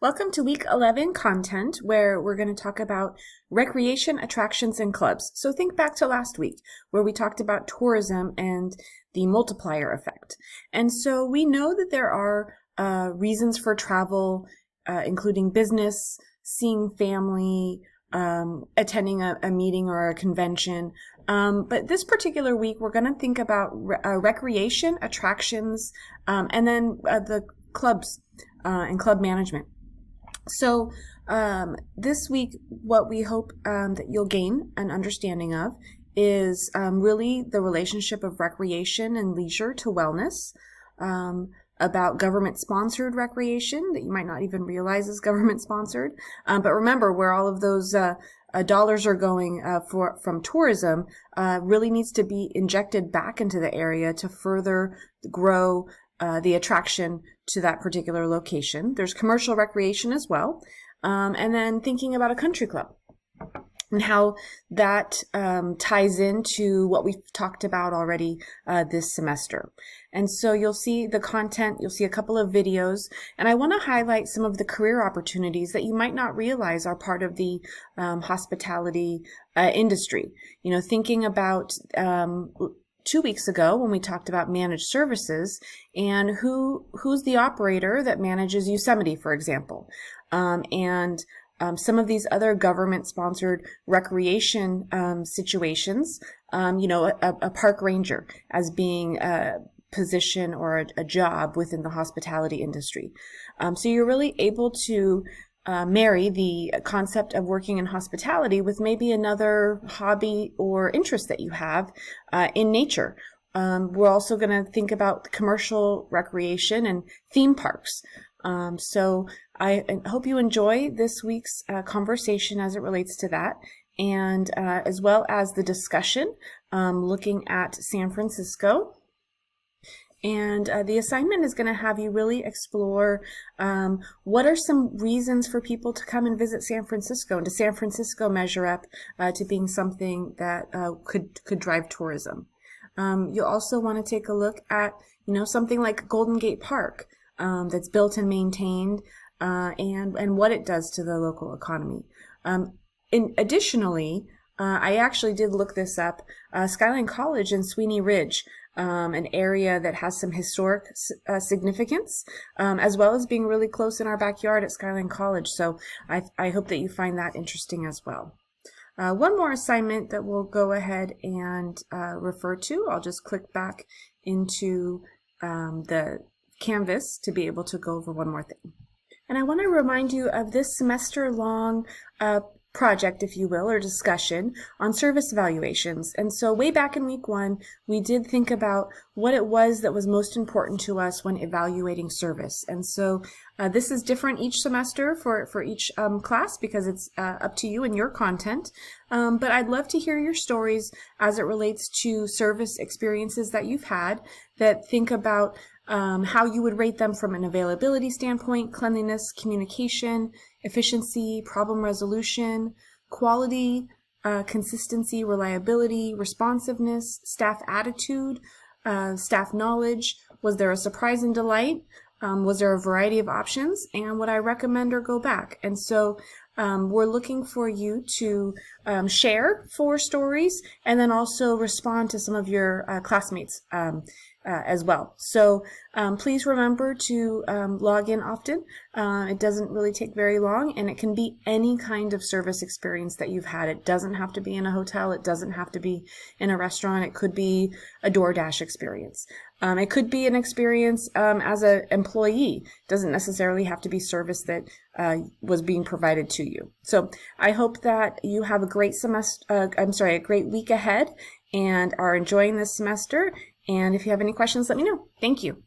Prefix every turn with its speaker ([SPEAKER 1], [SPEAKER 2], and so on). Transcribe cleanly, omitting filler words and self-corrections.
[SPEAKER 1] Welcome to week 11 content, where we're going to talk about recreation, attractions, and clubs. So think back to last week where we talked about tourism and the multiplier effect. And so we know that there are reasons for travel, including business, seeing family, attending a meeting or a convention. But this particular week, we're going to think about recreation, attractions, and then the clubs and club management. So this week, what we hope that you'll gain an understanding of is really the relationship of recreation and leisure to wellness, about government-sponsored recreation that you might not even realize is government-sponsored. But remember, where all of those dollars are going from tourism really needs to be injected back into the area to further grow the attraction to that particular location. There's commercial recreation as well. And then thinking about a country club and how that ties into what we've talked about already this semester. And so you'll see the content, you'll see a couple of videos, and I want to highlight some of the career opportunities that you might not realize are part of the hospitality industry. You know, thinking about 2 weeks ago when we talked about managed services and who's the operator that manages Yosemite, for example, and some of these other government-sponsored recreation situations, a park ranger as being a position or a job within the hospitality industry. So you're really able to marry the concept of working in hospitality with maybe another hobby or interest that you have in nature. We're also going to think about commercial recreation and theme parks. So I hope you enjoy this week's conversation as it relates to that, and as well as the discussion looking at San Francisco. And the assignment is going to have you really explore what are some reasons for people to come and visit San Francisco, and does San Francisco measure up to being something that could drive tourism. You'll also want to take a look at something like Golden Gate Park that's built and maintained, and what it does to the local economy. Additionally, I actually did look this up. Skyline College in Sweeney Ridge, an area that has some historic significance, as well as being really close in our backyard at Skyline College. So I hope that you find that interesting as well. One more assignment that we'll go ahead and refer to. I'll just click back into the Canvas to be able to go over one more thing. And I want to remind you of this semester-long project, if you will, or discussion on service evaluations. And so way back in week 1, we did think about what it was that was most important to us when evaluating service. And so this is different each semester for each class, because it's up to you and your content. But I'd love to hear your stories as it relates to service experiences that you've had, that think about how you would rate them from an availability standpoint, cleanliness, communication, efficiency, problem resolution, quality, consistency, reliability, responsiveness, staff attitude, staff knowledge. Was there a surprise and delight? Was there a variety of options? And would I recommend or go back? And so we're looking for you to share 4 stories and then also respond to some of your classmates as well. So please remember to log in often. It doesn't really take very long, and it can be any kind of service experience that you've had. It doesn't have to be in a hotel. It doesn't have to be in a restaurant. It could be a DoorDash experience. It could be an experience as an employee. It doesn't necessarily have to be service that was being provided to you. So I hope that you have a great a great week ahead and are enjoying this semester. And if you have any questions, let me know. Thank you.